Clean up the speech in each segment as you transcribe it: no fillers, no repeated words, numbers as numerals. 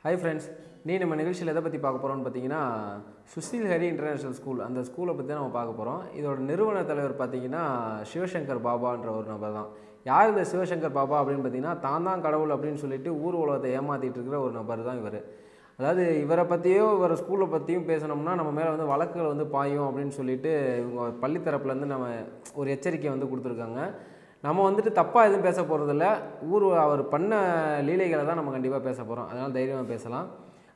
Hi friends, நீ நம்ம நிகழ்ச்சியில் எதை பற்றி பார்க்க போகிறோம்னு பார்த்தீங்கன்னா சுசில் ஹரி இன்டர்நேஷ்னல் ஸ்கூல் அந்த ஸ்கூலை பற்றி தான் நம்ம பார்க்க போகிறோம். இதோட நிறுவன தலைவர் பார்த்தீங்கன்னா சிவசங்கர் பாபான்ற ஒரு நபர் தான். யார் இந்த சிவசங்கர் பாபா அப்படின்னு பார்த்தீங்கன்னா தான் கடவுள் அப்படின்னு சொல்லிட்டு ஊர் உலகத்தை ஏமாற்றிட்டு இருக்கிற ஒரு நபர் தான் இவர். அதாவது இவரை பற்றியோ இவரை ஸ்கூலை பற்றியும் பேசணும்னா நம்ம மேலே வந்து வழக்குகள் வந்து பாயும் அப்படின்னு சொல்லிட்டு இவங்க பள்ளித்தரப்புலேருந்து நம்ம ஒரு எச்சரிக்கை வந்து கொடுத்துருக்காங்க. நம்ம வந்துட்டு தப்பாக எதுவும் பேச போகிறதில்ல, அவர் பண்ண லீலைகளை தான் நம்ம கண்டிப்பாக பேச போகிறோம். அதனால் தைரியமாக பேசலாம்.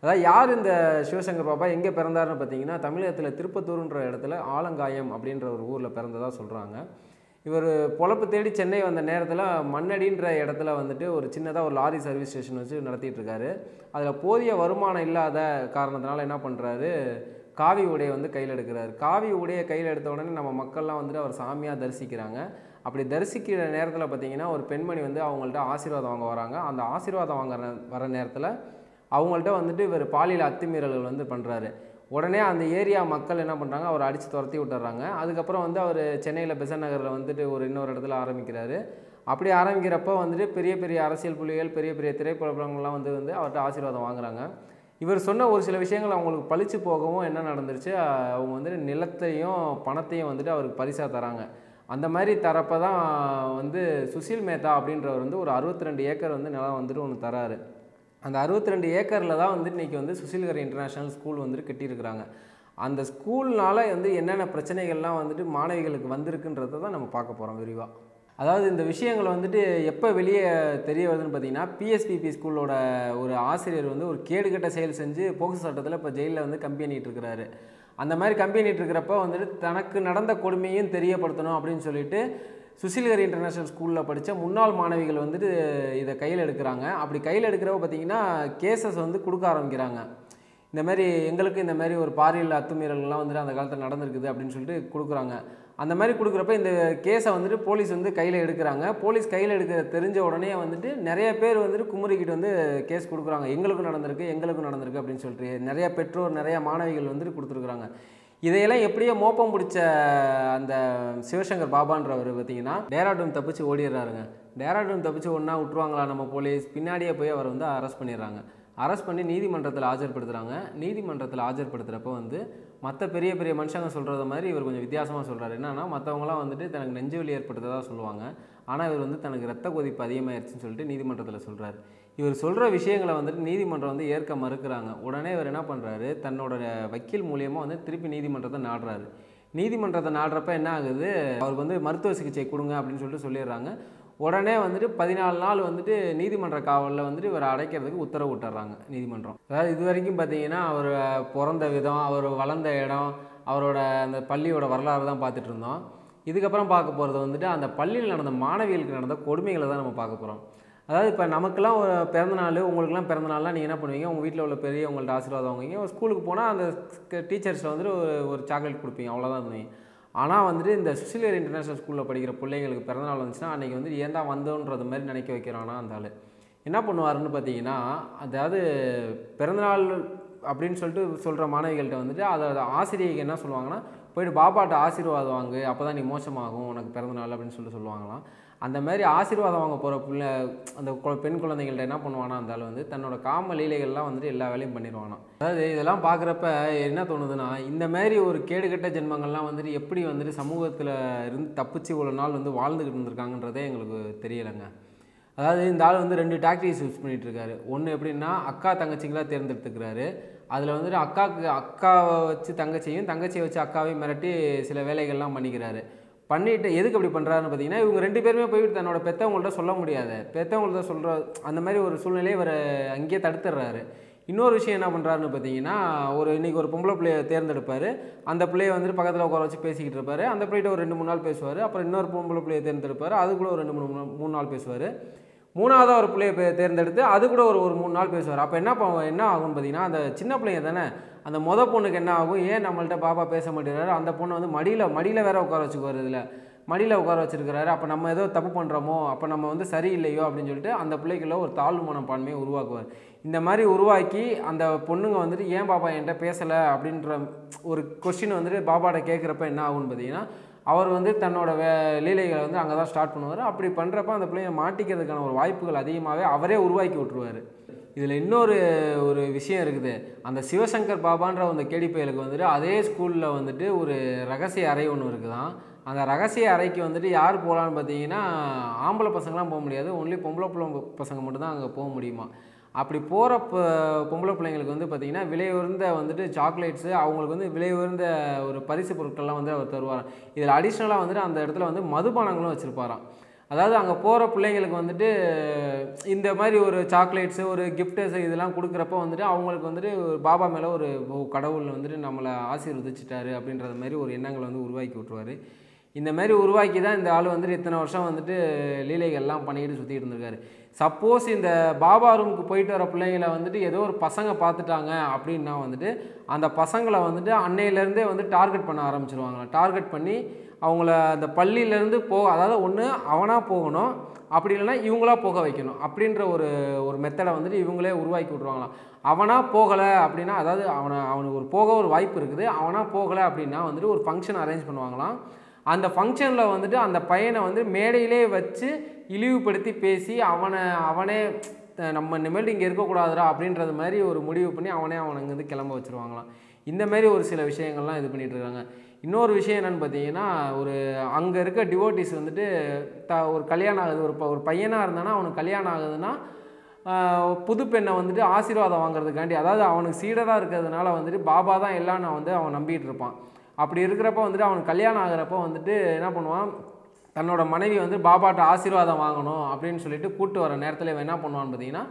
அதாவது யார் இந்த சிவசங்கர் பாபா எங்கே பிறந்தாருன்னு பார்த்தீங்கன்னா தமிழகத்தில் திருப்பத்தூர்ன்ற இடத்துல ஆலங்காயம் அப்படின்ற ஒரு ஊரில் பிறந்ததாக சொல்கிறாங்க. இவர் பொழப்பு தேடி சென்னை வந்த நேரத்தில் மண்ணடின்ற இடத்துல வந்துட்டு ஒரு சின்னதாக ஒரு லாரி சர்வீஸ் ஸ்டேஷன் வச்சு நடத்திட்டு இருக்காரு. அதில் போதிய வருமானம் இல்லாத காரணத்தினால என்ன பண்ணுறாரு, காவி உடையை வந்து கையில் எடுக்கிறார். காவி உடையை கையில் எடுத்த உடனே நம்ம மக்கள்லாம் வந்துட்டு அவர் சாமியாக தரிசிக்கிறாங்க. அப்படி தரிசிக்கிற நேரத்தில் பார்த்திங்கன்னா ஒரு பெண்மணி வந்து அவங்கள்ட்ட ஆசீர்வாதம் வாங்க வராங்க. அந்த ஆசீர்வாதம் வர நேரத்தில் அவங்கள்ட்ட வந்துட்டு இவர் பாலியல் அத்துமீறல்கள் வந்து பண்ணுறாரு. உடனே அந்த ஏரியா மக்கள் என்ன பண்ணுறாங்க, அவர் அடித்து துரத்தி விட்டுறாங்க. அதுக்கப்புறம் வந்து அவர் சென்னையில் பெசன்ட் நகரில் வந்துட்டு இன்னொரு இடத்துல ஆரம்பிக்கிறாரு. அப்படி ஆரம்பிக்கிறப்போ வந்துட்டு பெரிய பெரிய அரசியல் புள்ளிகள், பெரிய பெரிய திரைப்படங்கள்லாம் வந்து அவர்கிட்ட ஆசீர்வாதம் வாங்குறாங்க. இவர் சொன்ன ஒரு சில விஷயங்கள் அவங்களுக்கு பழிச்சு போகவும் என்ன நடந்துருச்சு, அவங்க வந்துட்டு நிலத்தையும் பணத்தையும் வந்துட்டு அவருக்கு பரிசாக தராங்க. அந்த மாதிரி தரப்போ தான் வந்து சுசில் மேத்தா அப்படின்றவர் வந்து ஒரு 62 ஏக்கர் வந்து நிலம் வந்துட்டு ஒன்று தராரு. அந்த 62 ஏக்கரில் தான் வந்து இன்றைக்கி வந்து சுசில் ஹரி இன்டர்நேஷ்னல் ஸ்கூல் வந்துட்டு கட்டியிருக்கிறாங்க. அந்த ஸ்கூல்னால் வந்து என்னென்ன பிரச்சனைகள்லாம் வந்துட்டு மாணவிகளுக்கு வந்திருக்குன்றதை தான் நம்ம பார்க்க போகிறோம் விரிவாக. அதாவது இந்த விஷயங்கள் வந்துட்டு எப்போ வெளியே தெரிய வருதுன்னு பார்த்தீங்கன்னா பிஎஸ்பிபி ஸ்கூலோட ஒரு ஆசிரியர் வந்து ஒரு கேடுகட்ட செயல் செஞ்சு போக்சோ சட்டத்தில் இப்போ ஜெயிலில் வந்து கம்பி பண்ணிகிட்டு இருக்கிறாரு. அந்த மாதிரி கம்பி பண்ணிகிட்டு இருக்கிறப்ப வந்துட்டு தனக்கு நடந்த கொடுமையும் தெரியப்படுத்தணும் அப்படின்னு சொல்லிட்டு சுசில் ஹரி இன்டர்நேஷ்னல் ஸ்கூலில் படித்த முன்னாள் மாணவிகள் வந்துட்டு இதை கையில் எடுக்கிறாங்க. அப்படி கையில் எடுக்கிறப்ப பார்த்திங்கன்னா கேசஸ் வந்து கொடுக்க ஆரம்பிக்கிறாங்க. இந்த மாதிரி எங்களுக்கு இந்த மாதிரி ஒரு பாலியல் அத்துமீறல்கள்லாம் வந்துட்டு அந்த காலத்தில் நடந்திருக்குது அப்படின்னு சொல்லிட்டு கொடுக்குறாங்க. அந்த மாதிரி கொடுக்குறப்ப இந்த கேஸை வந்துட்டு போலீஸ் வந்து கையில் எடுக்கிறாங்க. போலீஸ் கையில் எடுக்கிற தெரிஞ்ச உடனே வந்துட்டு நிறைய பேர் வந்துட்டு குமுறிக்கிட்டு வந்து கேஸ் கொடுக்குறாங்க. எங்களுக்கும் நடந்திருக்கு அப்படின்னு சொல்லிட்டு நிறைய பெற்றோர் நிறைய மாணவிகள் வந்துட்டு கொடுத்துருக்குறாங்க. இதையெல்லாம் எப்படியோ மோப்பம் பிடிச்ச அந்த சிவசங்கர் பாபான்றவர் பார்த்தீங்கன்னா டேராடூன் தப்பிச்சு ஓடிடுறாருங்க. டேராடூன் தப்பிச்சு ஒன்றா விட்டுருவாங்களா நம்ம போலீஸ், பின்னாடியே போய் அவர் வந்து அரெஸ்ட் பண்ணிடுறாங்க. அரெஸ்ட் பண்ணி நீதிமன்றத்தில் ஆஜர்படுத்துகிறாங்க. நீதிமன்றத்தில் ஆஜர்படுத்துகிறப்ப வந்து மற்ற பெரிய பெரிய மனுஷங்க சொல்கிறத மாதிரி இவர் கொஞ்சம் வித்தியாசமாக சொல்கிறார். என்னன்னா மற்றவங்களாம் வந்துட்டு தனக்கு நெஞ்சு வலி ஏற்படுத்ததாக சொல்லுவாங்க. ஆனால் இவர் வந்து தனக்கு ரத்த கொதிப்பு அதிகமாகிடுச்சுன்னு சொல்லிட்டு நீதிமன்றத்தில் சொல்கிறார். இவர் சொல்கிற விஷயங்களை வந்துட்டு நீதிமன்றம் வந்து ஏற்க மறுக்கிறாங்க. உடனே இவர் என்ன பண்ணுறாரு, தன்னோட வக்கீல் மூலியமாக வந்து திருப்பி நீதிமன்றத்தை நாடுறாரு. நீதிமன்றத்தை நாடுறப்ப என்ன ஆகுது, அவருக்கு வந்து மருத்துவ சிகிச்சை கொடுங்க அப்படின்னு சொல்லிட்டு சொல்லிடுறாங்க. உடனே வந்துட்டு 14 நாள் வந்துட்டு நீதிமன்ற காவலில் வந்துட்டு இவரை அடைக்கிறதுக்கு உத்தரவு விட்டுறாங்க நீதிமன்றம். அதாவது இது வரைக்கும் பார்த்தீங்கன்னா அவர் பிறந்த விதம், அவர் வளர்ந்த இடம், அவரோட அந்த பள்ளியோட வரலாறு தான் பார்த்துட்டு இருந்தோம். இதுக்கப்புறம் பார்க்க போகிறது வந்துட்டு அந்த பள்ளியில் நடந்த மாணவிகளுக்கு நடந்த கொடுமைகளை தான் நம்ம பார்க்க போகிறோம். அதாவது இப்போ நமக்கெல்லாம் ஒரு பிறந்தநாள், உங்களுக்குலாம் பிறந்தநாள்லாம் நீங்கள் என்ன பண்ணுவீங்க, உங்கள் வீட்டில் உள்ள பெரியவங்கள்ட்ட ஆசீர்வாதம் வாங்குவீங்க. ஒரு ஸ்கூலுக்கு போனால் அந்த டீச்சர்ஸில் வந்துட்டு ஒரு சாக்லேட் கொடுப்பீங்க, அவ்வளோதான் இருந்தீங்க. ஆனால் வந்துட்டு இந்த சுசில் ஹரி இன்டர்நேஷ்னல் ஸ்கூலில் படிக்கிற பிள்ளைங்களுக்கு பிறந்தநாள் வந்துச்சுன்னா அன்றைக்கி வந்துட்டு ஏன் தான் வந்தோன்றது மாதிரி நினைக்க வைக்கிறானா அந்த ஆள். என்ன பண்ணுவாருன்னு பார்த்தீங்கன்னா, அதாவது பிறந்தநாள் அப்படின்னு சொல்லிட்டு சொல்கிற மாணவிகள்கிட்ட வந்துட்டு அதை ஆசிரியைக்கு என்ன சொல்லுவாங்கன்னா, போய்ட்டு பாபாட்ட ஆசீர்வாதம் வாங்கு, அப்போ தான் நீ மோசமாகும் உனக்கு பிறந்தநாள் அப்படின்னு சொல்லிட்டு சொல்லுவாங்களாம். அந்த மாதிரி ஆசீர்வாதம் வாங்க போகிற அந்த பெண் குழந்தைகள்ட்ட என்ன பண்ணுவானா அந்த ஆள் வந்து தன்னோட காம லீலைகள்லாம் வந்துட்டு எல்லா வேலையும் பண்ணிடுவானா. அதாவது இதெல்லாம் பார்க்குறப்ப என்ன தோணுதுன்னா, இந்த மாதிரி ஒரு கேடுகட்ட ஜென்மங்கள்லாம் வந்துட்டு எப்படி வந்துட்டு சமூகத்தில் இருந்து தப்பிச்சு இவ்வளோ நாள் வந்து வாழ்ந்துக்கிட்டு இருந்திருக்காங்கன்றதே எங்களுக்கு தெரியலைங்க. அதாவது இந்த ஆள் வந்து 2 டாக்டிக்ஸ் யூஸ் பண்ணிகிட்டு இருக்காரு. ஒன்று எப்படின்னா அக்கா தங்கச்சிங்களாக தேர்ந்தெடுத்துக்கிறாரு. அதில் வந்துட்டு அக்காவை வச்சு தங்கச்சியை வச்சு அக்காவையும் மிரட்டி சில வேலைகள்லாம் பண்ணிக்கிறாரு. பண்ணிவிட்டு எதுக்கு அப்படி பண்ணுறாருன்னு பார்த்தீங்கன்னா, இவங்க 2 பேருமே போய்ட்டு தன்னோட பெற்றவங்கள்ட்ட சொல்ல முடியாது. பெற்றவங்கள்ட்ட சொல்கிற அந்த மாதிரி ஒரு சூழ்நிலையை இவர் அங்கேயே தடுத்துடுறாரு. இன்னொரு விஷயம் என்ன பண்ணுறாருன்னு பார்த்தீங்கன்னா, இன்றைக்கி ஒரு பொம்பளை பிள்ளையை தேர்ந்தெடுப்பார். அந்த பிள்ளையை வந்துட்டு பக்கத்தில் உட்கார வச்சு பேசிக்கிட்டு இருப்பார். அந்த பிள்ளைகிட்ட ஒரு 2-3 நாள் பேசுவார். அப்புறம் இன்னொரு பொம்பளை பிள்ளையை தேர்ந்தெடுப்பார். அதுக்குள்ளே ஒரு 2-3 நாள் பேசுவார். 3ஆவதாக ஒரு பிள்ளையை தேர்ந்தெடுத்து அது கூட ஒரு 3 நாள் பேசுவார். அப்போ என்ன ஆகும்னு பார்த்தீங்கன்னா, அந்த சின்ன பிள்ளைங்க தானே, அந்த பொண்ணுக்கு என்ன ஆகும், ஏன் நம்மள்ட்ட பாப்பா பேச மாட்டேங்கிறாரு, அந்த பொண்ணை வந்து மடியில் வேற உட்கார வச்சுக்குவார். இதில் மடியில் உட்கார வச்சுருக்கிறாரு. அப்போ நம்ம ஏதோ தப்பு பண்ணுறோமோ, அப்போ நம்ம வந்து சரியில்லையோ அப்படின்னு சொல்லிட்டு அந்த பிள்ளைக்குள்ள ஒரு தாழ்வு மனப்பான்மையை உருவாக்குவார். இந்த மாதிரி உருவாக்கி அந்த பொண்ணுங்க வந்துட்டு ஏன் பாப்பா என்கிட்ட பேசலை அப்படின்ற ஒரு கொஸ்டின் வந்துட்டு பாபாட்ட கேட்குறப்ப என்ன ஆகும்னு பார்த்தீங்கன்னா, அவர் வந்து தன்னோட லீலைகளை வந்து அங்கே தான் ஸ்டார்ட் பண்ணுவார். அப்படி பண்ணுறப்ப அந்த பிள்ளைங்க மாட்டிக்கிறதுக்கான ஒரு வாய்ப்புகள் அதிகமாகவே அவரே உருவாக்கி விட்டுருவார். இதில் இன்னொரு ஒரு விஷயம் இருக்குது. அந்த சிவசங்கர் பாபான்ற அந்த கேடி பயலுக்கு வந்துட்டு அதே ஸ்கூலில் வந்துட்டு ஒரு ரகசிய அறை ஒன்று இருக்குதான். அந்த ரகசிய அறைக்கு வந்துட்டு யார் போகலான்னு பார்த்தீங்கன்னா, ஆம்பளை பசங்களாம் போக முடியாது. ஒன்லி பொம்பளை பசங்க மட்டும்தான் அங்கே போக முடியுமா. அப்படி போகிற பொம்பளை பிள்ளைங்களுக்கு வந்து பார்த்திங்கன்னா விலை உயர்ந்த வந்துட்டு சாக்லேட்ஸு, அவங்களுக்கு வந்து விலை உயர்ந்த ஒரு பரிசு பொருட்கள்லாம் வந்து அவர் தருவாராம். இதில் அடிஷ்னலாக வந்துட்டு அந்த இடத்துல வந்து மதுபானங்களும் வச்சுருப்பாராம். அதாவது அங்கே போகிற பிள்ளைங்களுக்கு வந்துட்டு இந்த மாதிரி ஒரு சாக்லேட்ஸு, ஒரு கிஃப்ட்ஸு இதெல்லாம் கொடுக்குறப்ப வந்துட்டு அவங்களுக்கு வந்துட்டு பாபா மேலே ஒரு கடவுள் வந்துட்டு நம்மளை ஆசீர்வதிச்சிட்டாரு அப்படின்றது மாதிரி ஒரு எண்ணங்களை வந்து உருவாக்கி விட்ருவார். இந்த மாதிரி உருவாக்கி தான் இந்த ஆள் வந்துட்டு இத்தனை வருஷம் வந்துட்டு லீலைகள்லாம் பண்ணிக்கிட்டு சுற்றிட்டு இருந்திருக்காரு. சப்போஸ் இந்த பாபா ரூமுக்கு போயிட்டு வர பிள்ளைங்களை வந்துட்டு ஏதோ ஒரு பசங்க பார்த்துட்டாங்க அப்படின்னா வந்துட்டு அந்த பசங்களை வந்துட்டு அன்னையிலேருந்தே வந்து டார்கெட் பண்ண ஆரம்பிச்சிருவாங்களாம். டார்கெட் பண்ணி அவங்கள அந்த பள்ளியிலேருந்து அதாவது ஒன்று அவனாக போகணும், அப்படி இல்லைன்னா இவங்களா போக வைக்கணும் அப்படின்ற ஒரு மெத்தடை வந்துட்டு இவங்களே உருவாக்கி விட்ருவாங்களாம். அவனாக போகலை அப்படின்னா, அதாவது அவனுக்கு ஒரு வாய்ப்பு இருக்குது. அவனாக போகலை அப்படின்னா வந்துட்டு ஒரு ஃபங்க்ஷன் அரேஞ்ச் பண்ணுவாங்களாம். அந்த ஃபங்க்ஷனில் வந்துட்டு அந்த பையனை வந்து மேடையிலே வச்சு இழிவுபடுத்தி பேசி அவனே நம்ம இனிமேல் இங்கே இருக்கக்கூடாதுரா அப்படின்றது மாதிரி ஒரு முடிவு பண்ணி அவனை வந்து கிளம்ப வச்சுருவாங்களாம். இந்த மாதிரி ஒரு சில விஷயங்கள்லாம் இது பண்ணிகிட்ருக்காங்க. இன்னொரு விஷயம் என்னென்னு பார்த்தீங்கன்னா, அங்கே இருக்க டிவோட்டிஸ் வந்துட்டு ஒரு கல்யாணம் ஆகுது, ஒரு பையனாக இருந்தானா அவனுக்கு கல்யாணம் ஆகுதுன்னா புது பெண்ணை வந்துட்டு ஆசீர்வாதம் வாங்குறதுக்காண்டி, அதாவது அவனுக்கு சீடராக இருக்கிறதுனால வந்துட்டு பாபா தான் எல்லாம் வந்து அவன் நம்பிட்டு இருப்பான். அப்படி இருக்கிறப்ப வந்துட்டு அவனுக்கு கல்யாணம் ஆகிறப்ப வந்துட்டு என்ன பண்ணுவான், தன்னோட மனைவி வந்து பாபாட்ட ஆசீர்வாதம் வாங்கணும் அப்படின்னு சொல்லிட்டு கூப்பிட்டு வர நேரத்தில் இவன் என்ன பண்ணுவான்னு பார்த்தீங்கன்னா,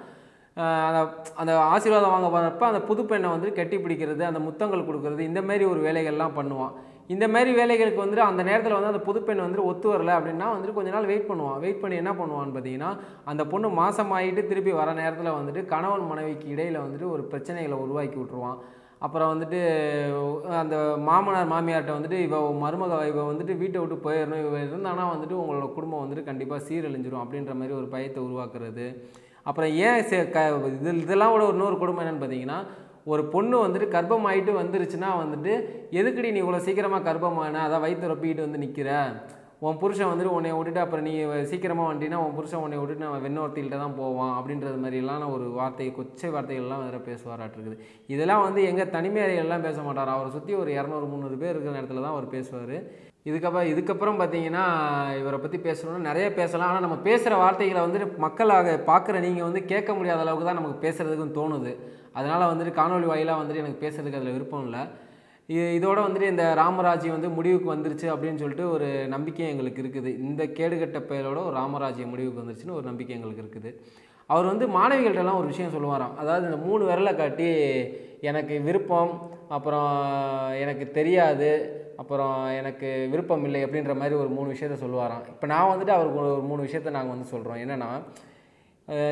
அந்த ஆசீர்வாதம் வாங்க போகிறப்ப அந்த புது பெண்ணை வந்து கட்டி பிடிக்கிறது, அந்த முத்தங்கள் கொடுக்கறது, இந்த மாதிரி ஒரு வேலைகள்லாம் பண்ணுவான். இந்த மாதிரி வேலைகளுக்கு வந்துட்டு அந்த நேரத்தில் வந்து அந்த புதுப்பெண் வந்துட்டு ஒத்து வரலை அப்படின்னா வந்துட்டு கொஞ்ச நாள் வெயிட் பண்ணுவான். வெயிட் பண்ணி என்ன பண்ணுவான்னு பார்த்தீங்கன்னா, அந்த பொண்ணு மாதமாகிட்டு திருப்பி வர நேரத்தில் வந்துட்டு கணவன் மனைவிக்கு இடையில் வந்துட்டு ஒரு பிரச்சனைகளை உருவாக்கி விட்ருவான். அப்புறம் வந்துட்டு அந்த மாமனார் மாமியார்கிட்ட வந்துட்டு இவ வந்துட்டு வீட்டை விட்டு போயிடணும், இவ இருந்தானா வந்துட்டு உங்களோட குடும்பம் வந்துட்டு கண்டிப்பாக சீரழிஞ்சிரும் அப்படின்ற மாதிரி ஒரு பயத்தை உருவாக்குறது. அப்புறம் ஏன் இதெல்லாம் கூட இன்னொரு குடும்பம் என்னென்னு பார்த்தீங்கன்னா, ஒரு பொண்ணு வந்துட்டு கர்ப்பமாயிட்டு வந்துருச்சுன்னா வந்துட்டு எதுக்கடி நீ இவ்வளோ சீக்கிரமாக கர்ப்பமான, அதான் வயிற்று ரொப்பிக்கிட்டு வந்து நிற்கிற, உன் புருஷன் வந்துட்டு உன்னை விட்டுட்டு அப்புறம் நீ சீக்கிரமாக வந்துட்டீங்கன்னா உன் புருஷன் உன்னை விட்டுட்டு நான் வெண்ணொருத்திகிட்ட தான் போவான் அப்படின்றது மாதிரிலாம் ஒரு கொச்சை வார்த்தைகள்லாம் வேறு பேசுவாராட்டிருக்குது. இதெல்லாம் வந்து எங்கள் தனிமை அறைகள்லாம் பேச மாட்டார். அவரை சுற்றி ஒரு 200-300 பேர் இருக்கிற இடத்துல தான் அவர் பேசுவார். இதுக்கப்புறம் பார்த்தீங்கன்னா இவரை பற்றி பேசணும்னா நிறைய பேசலாம். ஆனால் நம்ம பேசுகிற வார்த்தைகளை வந்துட்டு மக்களாக பார்க்குற நீங்கள் வந்து கேட்க முடியாத அளவுக்கு தான் நமக்கு பேசுகிறதுக்குன்னு தோணுது. அதனால் வந்துட்டு காணொலி வாயிலாக வந்துட்டு எனக்கு பேசுகிறதுக்கு அதில் விருப்பம் இல்லை. இதோட வந்துட்டு இந்த ராமராஜ்யம் வந்து முடிவுக்கு வந்துருச்சு அப்படின்னு சொல்லிட்டு ஒரு நம்பிக்கை எங்களுக்கு இருக்குது. இந்த கேடுகட்ட பெயரோட ஒரு ராமராஜ்யம் முடிவுக்கு வந்துருச்சுன்னு ஒரு நம்பிக்கை எங்களுக்கு இருக்குது. அவர் வந்து மாணவிகள்கிட்டலாம் ஒரு விஷயம் சொல்லுவாராம். அதாவது இந்த 3 விரலை காட்டி எனக்கு விருப்பம், அப்புறம் எனக்கு தெரியாது, அப்புறம் எனக்கு விருப்பம் இல்லை அப்படின்ற மாதிரி ஒரு 3 விஷயத்த சொல்லுவாராம். இப்போ நான் வந்துட்டு அவருக்கு ஒரு 3 விஷயத்த நாங்கள் வந்து சொல்கிறோம். என்னென்னா,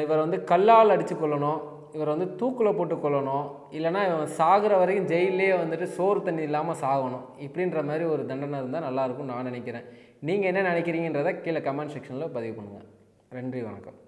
இவர் வந்து கல்லால் அடித்து கொள்ளணும், இவர் வந்து தூக்கில் போட்டு கொள்ளணும், இல்லைனா இவன் சாகிற வரைக்கும் ஜெயிலே வந்துட்டு சோறு தண்ணி இல்லாமல் சாகணும், இப்படின்ற மாதிரி ஒரு தண்டனை இருந்தால் நல்லாயிருக்கும்னு நான் நினைக்கிறேன். நீங்கள் என்ன நினைக்கிறீங்கன்றதை கீழே கமெண்ட் செக்ஷனில் பதிவு பண்ணுங்கள். நன்றி, வணக்கம்.